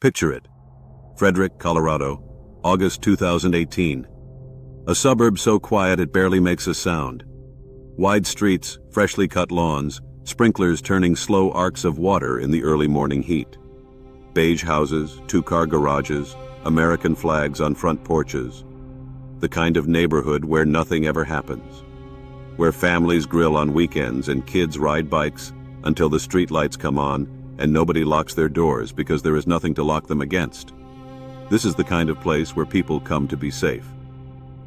Picture it. Frederick, Colorado, August 2018. A suburb so quiet it barely makes a sound. Wide streets, freshly cut lawns, sprinklers turning slow arcs of water in the early morning heat. Beige houses, two-car garages, American flags on front porches. The kind of neighborhood where nothing ever happens. Where families grill on weekends and kids ride bikes until the streetlights come on and nobody locks their doors because there is nothing to lock them against. This is the kind of place where people come to be safe.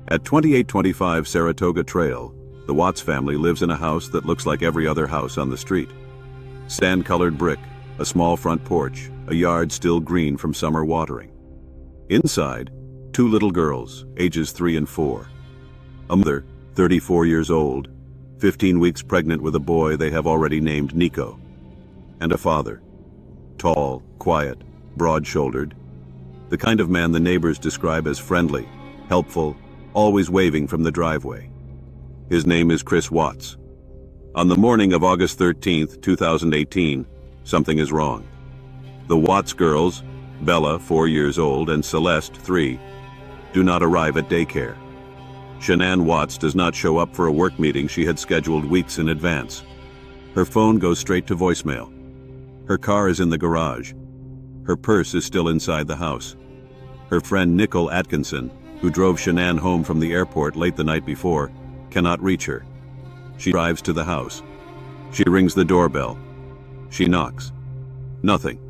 At 2825 Saratoga Trail, the Watts family lives in a house that looks like every other house on the street. Sand-colored brick, a small front porch, a yard still green from summer watering. Inside, two little girls, ages 3 and 4. A mother, 34 years old, 15 weeks pregnant with a boy they have already named Nico. And a father, tall, quiet, broad-shouldered, the kind of man the neighbors describe as friendly, helpful, always waving from the driveway. His name is Chris Watts. On the morning of August 13th, 2018, something is wrong. The Watts girls, Bella, 4 years old, and Celeste, 3, do not arrive at daycare. Shanann Watts does not show up for a work meeting she had scheduled weeks in advance. Her phone goes straight to voicemail. Her car is in the garage. Her purse is still inside the house. Her friend Nicole Atkinson, who drove Shanann home from the airport late the night before, cannot reach her. She drives to the house. She rings the doorbell. She knocks. Nothing.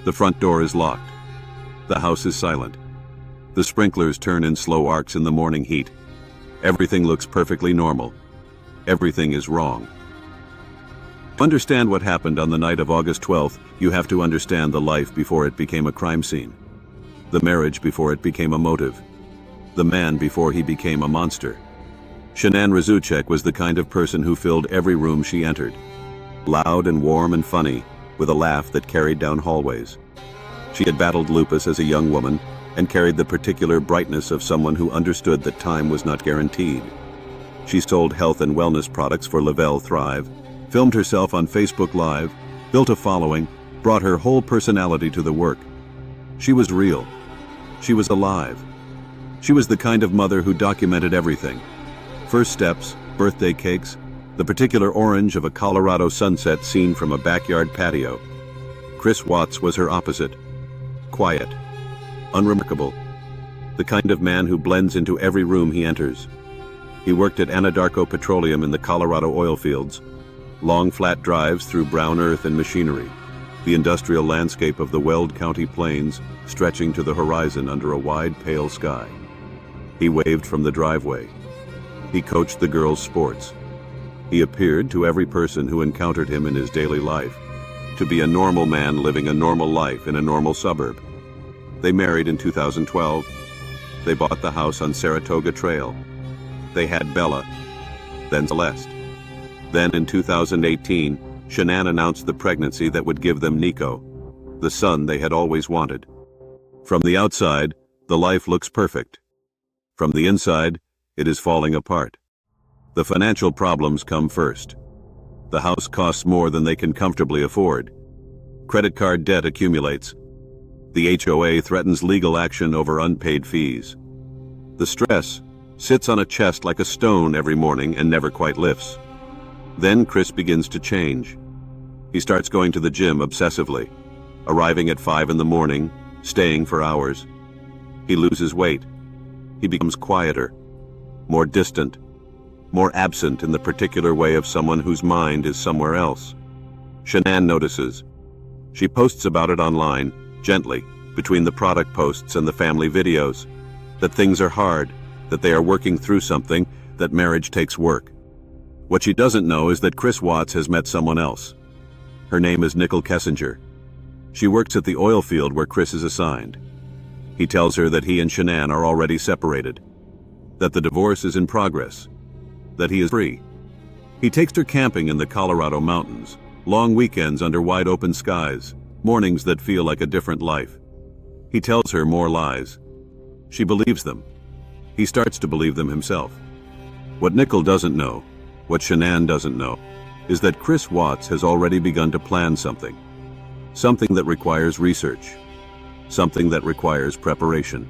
The front door is locked. The house is silent. The sprinklers turn in slow arcs in the morning heat. Everything looks perfectly normal. Everything is wrong. To understand what happened on the night of August 12th, you have to understand the life before it became a crime scene. The marriage before it became a motive. The man before he became a monster. Shanann was the kind of person who filled every room she entered. Loud and warm and funny, with a laugh that carried down hallways. She had battled lupus as a young woman and carried the particular brightness of someone who understood that time was not guaranteed. She sold health and wellness products for Lavelle Thrive, filmed herself on Facebook Live, built a following, brought her whole personality to the work. She was real. She was alive. She was the kind of mother who documented everything. First steps, birthday cakes, the particular orange of a Colorado sunset seen from a backyard patio. Chris Watts was her opposite. Quiet. Unremarkable. The kind of man who blends into every room he enters. He worked at Anadarko Petroleum in the Colorado oil fields. Long flat drives through brown earth and machinery. The industrial landscape of the Weld County plains stretching to the horizon under a wide, pale sky. He waved from the driveway. He coached the girls' sports. He appeared to every person who encountered him in his daily life to be a normal man living a normal life in a normal suburb. They married in 2012. They bought the house on Saratoga Trail. They had Bella, then Celeste. Then in 2018, Shanann announced the pregnancy that would give them Nico, the son they had always wanted. From the outside, the life looks perfect. From the inside, it is falling apart. The financial problems come first. The house costs more than they can comfortably afford. Credit card debt accumulates. The HOA threatens legal action over unpaid fees. The stress sits on a chest like a stone every morning and never quite lifts. Then Chris begins to change. He starts going to the gym obsessively, arriving at 5 in the morning, staying for hours. He loses weight. He becomes quieter, more distant, more absent in the particular way of someone whose mind is somewhere else. Shanann notices. She posts about it online, gently, between the product posts and the family videos, that things are hard, that they are working through something, that marriage takes work. What she doesn't know is that Chris Watts has met someone else. Her name is Nichol Kessinger. She works at the oil field where Chris is assigned. He tells her that he and Shanann are already separated, that the divorce is in progress, that he is free. He takes her camping in the Colorado mountains, long weekends under wide open skies, mornings that feel like a different life. He tells her more lies. She believes them. He starts to believe them himself. What Nichol doesn't know, what Shanann doesn't know, is that Chris Watts has already begun to plan something that requires research. something that requires preparation.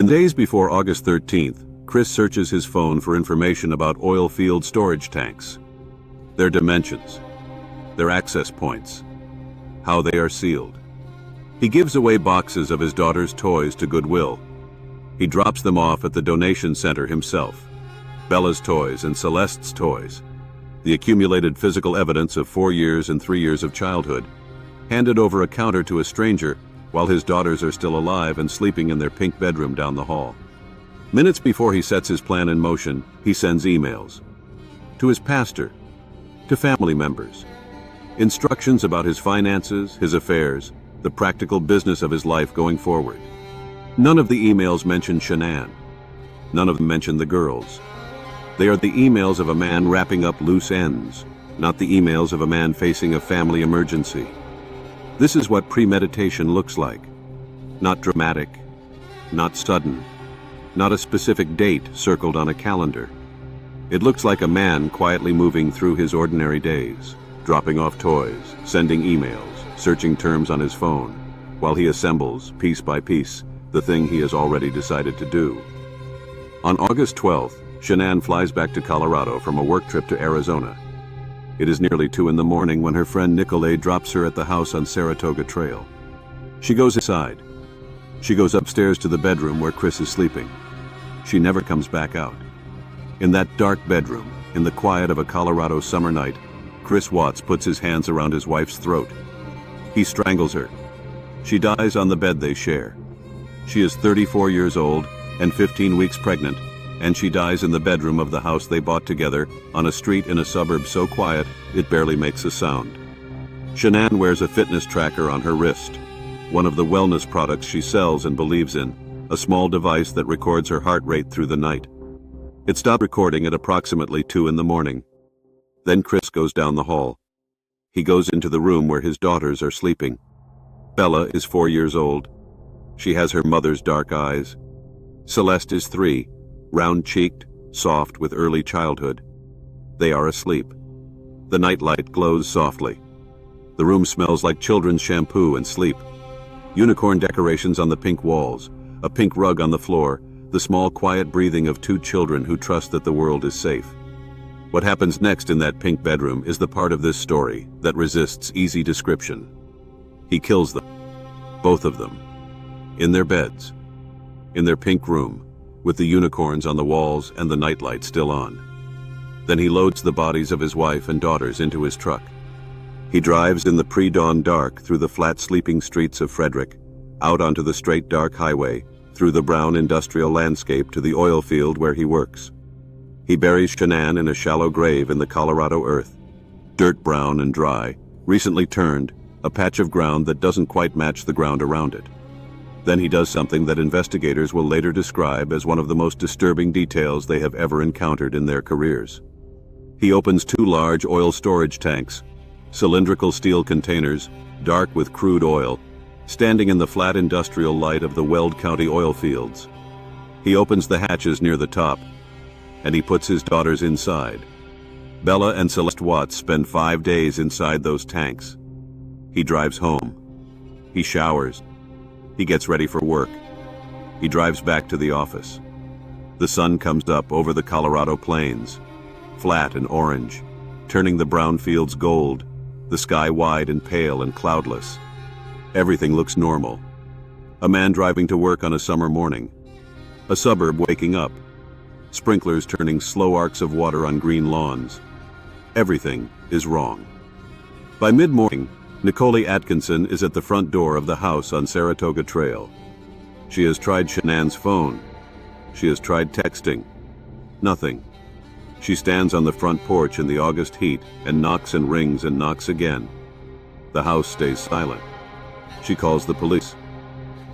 In the days before August 13th, Chris searches his phone for information about oil field storage tanks, their dimensions, their access points, how they are sealed. He gives away boxes of his daughter's toys to Goodwill. He drops them off at the donation center himself. Bella's toys and Celeste's toys, the accumulated physical evidence of 4 years and 3 years of childhood, handed over a counter to a stranger while his daughters are still alive and sleeping in their pink bedroom down the hall. Minutes before he sets his plan in motion, he sends emails to his pastor, to family members, instructions about his finances, his affairs, the practical business of his life going forward. None of the emails mention Shanann. None of them mention the girls. They are the emails of a man wrapping up loose ends, not the emails of a man facing a family emergency. This is what premeditation looks like. Not dramatic, not sudden, not a specific date circled on a calendar. It looks like a man quietly moving through his ordinary days, dropping off toys, sending emails, searching terms on his phone, while he assembles, piece by piece, the thing he has already decided to do. On August 12th, Shanann flies back to Colorado from a work trip to Arizona. It is nearly 2 in the morning when her friend Nicolay drops her at the house on Saratoga Trail. She goes inside. She goes upstairs to the bedroom where Chris is sleeping. She never comes back out. In that dark bedroom, in the quiet of a Colorado summer night, Chris Watts puts his hands around his wife's throat. He strangles her. She dies on the bed they share. She is 34 years old and 15 weeks pregnant, and she dies in the bedroom of the house they bought together on a street in a suburb so quiet it barely makes a sound. Shanann wears a fitness tracker on her wrist, one of the wellness products she sells and believes in, a small device that records her heart rate through the night. It stopped recording at approximately 2 in the morning. Then Chris goes down the hall. He goes into the room where his daughters are sleeping. Bella is 4 years old. She has her mother's dark eyes. Celeste is 3, round-cheeked, soft with early childhood. They are asleep. The nightlight glows softly. The room smells like children's shampoo and sleep. Unicorn decorations on the pink walls, a pink rug on the floor, the small quiet breathing of 2 children who trust that the world is safe. What happens next in that pink bedroom is the part of this story that resists easy description. He kills them, both of them, in their beds, in their pink room, with the unicorns on the walls and the nightlight still on. Then he loads the bodies of his wife and daughters into his truck. He drives in the pre-dawn dark through the flat sleeping streets of Frederick, out onto the straight dark highway, through the brown industrial landscape to the oil field where he works. He buries Shanann in a shallow grave in the Colorado earth, dirt brown and dry, recently turned, a patch of ground that doesn't quite match the ground around it. Then he does something that investigators will later describe as one of the most disturbing details they have ever encountered in their careers. He opens 2 large oil storage tanks, cylindrical steel containers, dark with crude oil, standing in the flat industrial light of the Weld County oil fields. He opens the hatches near the top, and he puts his daughters inside. Bella and Celeste Watts spend 5 days inside those tanks. He drives home. He showers. He gets ready for work. He drives back to the office. The sun comes up over the Colorado plains, flat and orange, turning the brown fields gold, the sky wide and pale and cloudless. Everything looks normal. A man driving to work on a summer morning. A suburb waking up. Sprinklers turning slow arcs of water on green lawns. Everything is wrong. By mid-morning, Nicole Atkinson is at the front door of the house on Saratoga Trail. She has tried Shanann's phone. She has tried texting. Nothing. She stands on the front porch in the August heat and knocks and rings and knocks again. The house stays silent. She calls the police.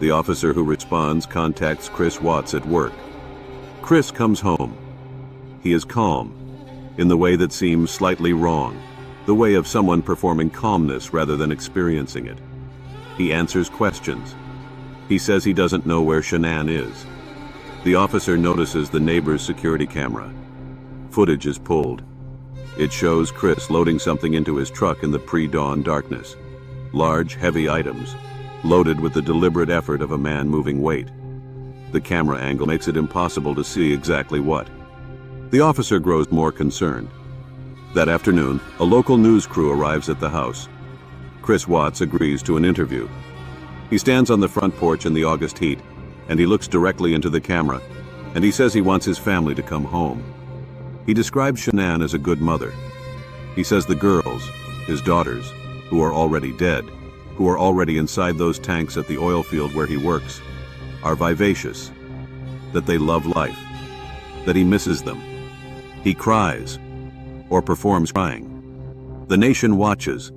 The officer who responds contacts Chris Watts at work. Chris comes home. He is calm, in the way that seems slightly wrong, the way of someone performing calmness rather than experiencing it. He answers questions. He says he doesn't know where Shanann is. The officer notices the neighbor's security camera. Footage is pulled. It shows Chris loading something into his truck in the pre-dawn darkness. Large, heavy items. loaded with the deliberate effort of a man moving weight. The camera angle makes it impossible to see exactly what. The officer grows more concerned. That afternoon, a local news crew arrives at the house. Chris Watts agrees to an interview. He stands on the front porch in the August heat, and he looks directly into the camera, and he says he wants his family to come home. He describes Shanann as a good mother. He says the girls, his daughters, who are already dead, who are already inside those tanks at the oil field where he works, are vivacious, that they love life, that he misses them. He cries, or performs crying. The nation watches.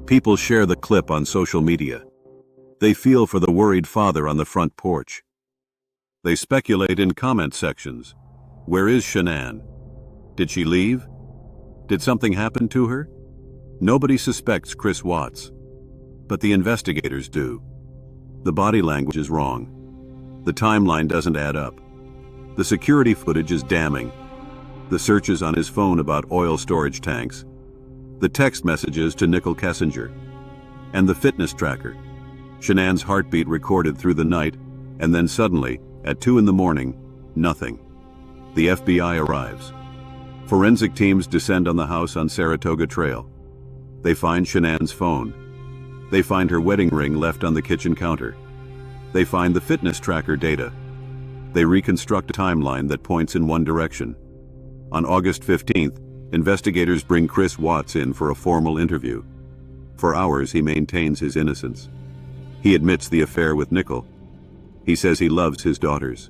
People share the clip on social media. They feel for the worried father on the front porch. They speculate in comment sections. Where is Shanann? Did she leave? Did something happen to her? Nobody suspects Chris Watts, but the investigators do. The body language is wrong. The timeline doesn't add up. The security footage is damning. The searches on his phone about oil storage tanks. The text messages to Nichol Kessinger. And the fitness tracker. Shanann's heartbeat recorded through the night, and then suddenly, at 2 a.m, nothing. The FBI arrives. Forensic teams descend on the house on Saratoga Trail. They find Shanann's phone. They find her wedding ring left on the kitchen counter. They find the fitness tracker data. They reconstruct a timeline that points in one direction. On August 15th, investigators bring Chris Watts in for a formal interview. For hours, he maintains his innocence. He admits the affair with Nichol. He says he loves his daughters.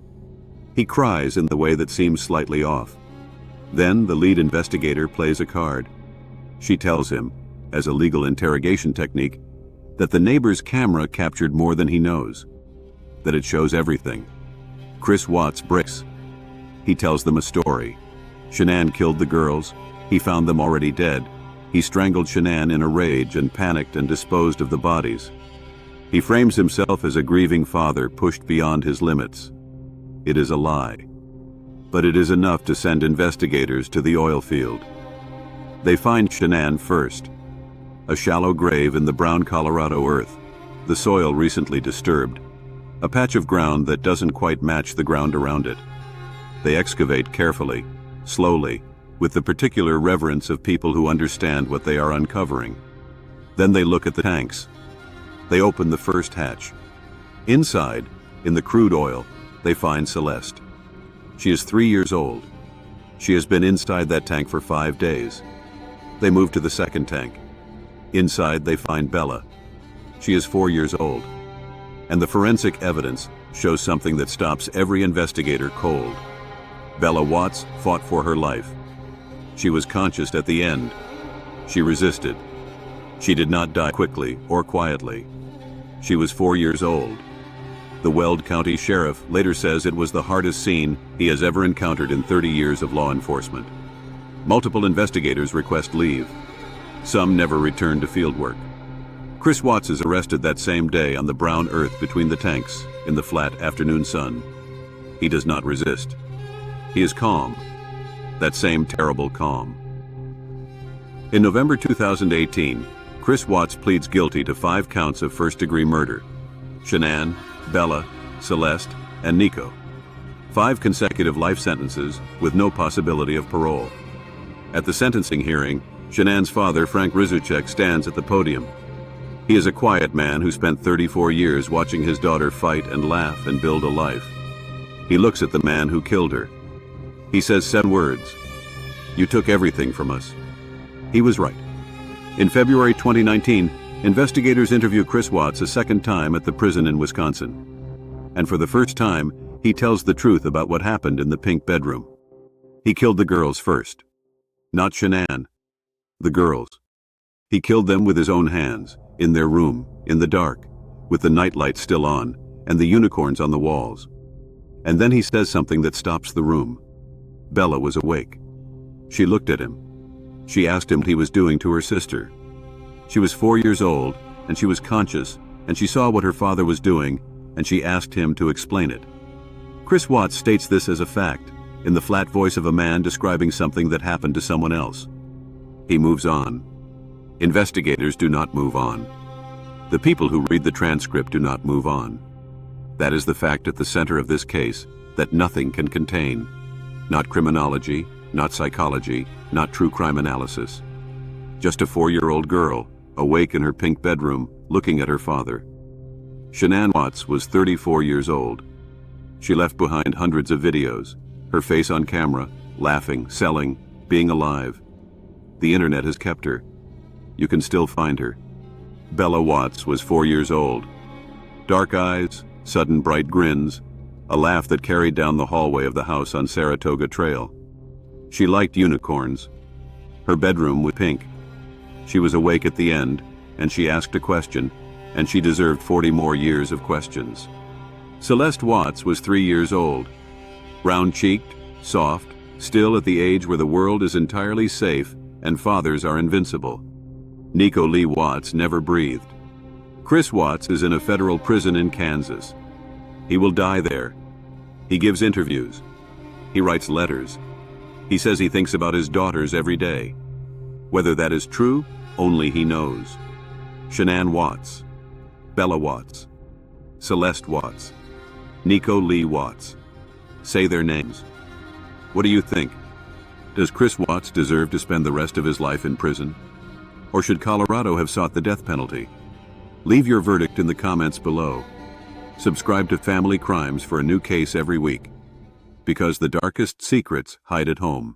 He cries in the way that seems slightly off. Then the lead investigator plays a card. She tells him, as a legal interrogation technique, that the neighbor's camera captured more than he knows, that it shows everything. Chris Watts breaks. He tells them a story. Shanann killed the girls. He found them already dead. He strangled Shanann in a rage and panicked and disposed of the bodies. He frames himself as a grieving father pushed beyond his limits. It is a lie. But it is enough to send investigators to the oil field. They find Shanann first. A shallow grave in the brown Colorado earth, the soil recently disturbed, a patch of ground that doesn't quite match the ground around it. They excavate carefully, slowly, with the particular reverence of people who understand what they are uncovering. Then they look at the tanks. They open the first hatch. Inside, in the crude oil, they find Celeste. She is 3 years old. She has been inside that tank for 5 days. They move to the second tank. Inside, they find Bella. She is 4 years old. And the forensic evidence shows something that stops every investigator cold. Bella Watts fought for her life. She was conscious at the end. She resisted. She did not die quickly or quietly. She was 4 years old. The Weld County Sheriff later says it was the hardest scene he has ever encountered in 30 years of law enforcement. Multiple investigators request leave. Some never return to fieldwork. Chris Watts is arrested that same day on the brown earth between the tanks in the flat afternoon sun. He does not resist. He is calm. That same terrible calm. In November 2018, Chris Watts pleads guilty to 5 counts of first-degree murder. Shanann, Bella, Celeste, and Nico. 5 consecutive life sentences with no possibility of parole. At the sentencing hearing, Shanann's father, Frank Rizuchek, stands at the podium. He is a quiet man who spent 34 years watching his daughter fight and laugh and build a life. He looks at the man who killed her. He says 7 words. "You took everything from us." He was right. In February 2019, investigators interview Chris Watts a second time at the prison in Wisconsin. And for the first time, he tells the truth about what happened in the pink bedroom. He killed the girls first. Not Shanann. The girls. He killed them with his own hands, in their room, in the dark, with the nightlight still on, and the unicorns on the walls. And then he says something that stops the room. Bella was awake. She looked at him. She asked him what he was doing to her sister. She was 4 years old, and she was conscious, and she saw what her father was doing, and she asked him to explain it. Chris Watts states this as a fact, in the flat voice of a man describing something that happened to someone else. He moves on. Investigators do not move on. The people who read the transcript do not move on. That is the fact at the center of this case that nothing can contain. Not criminology, not psychology, not true crime analysis. Just a 4-year-old girl, awake in her pink bedroom, looking at her father. Shanann Watts was 34 years old. She left behind hundreds of videos, her face on camera, laughing, selling, being alive. The internet has kept her. You can still find her. Bella Watts was 4 years old. Dark eyes, sudden bright grins, a laugh that carried down the hallway of the house on Saratoga Trail. She liked unicorns. Her bedroom was pink. She was awake at the end, and she asked a question, and she deserved 40 more years of questions. Celeste Watts was 3 years old. Round-cheeked, soft, still at the age where the world is entirely safe and fathers are invincible. Nico Lee Watts never breathed. Chris Watts is in a federal prison in Kansas. He will die there. He gives interviews. He writes letters. He says he thinks about his daughters every day. Whether that is true, only he knows. Shanann Watts, Bella Watts, Celeste Watts, Nico Lee Watts. Say their names. What do you think? Does Chris Watts deserve to spend the rest of his life in prison? Or should Colorado have sought the death penalty? Leave your verdict in the comments below. Subscribe to Family Crimes for a new case every week. Because the darkest secrets hide at home.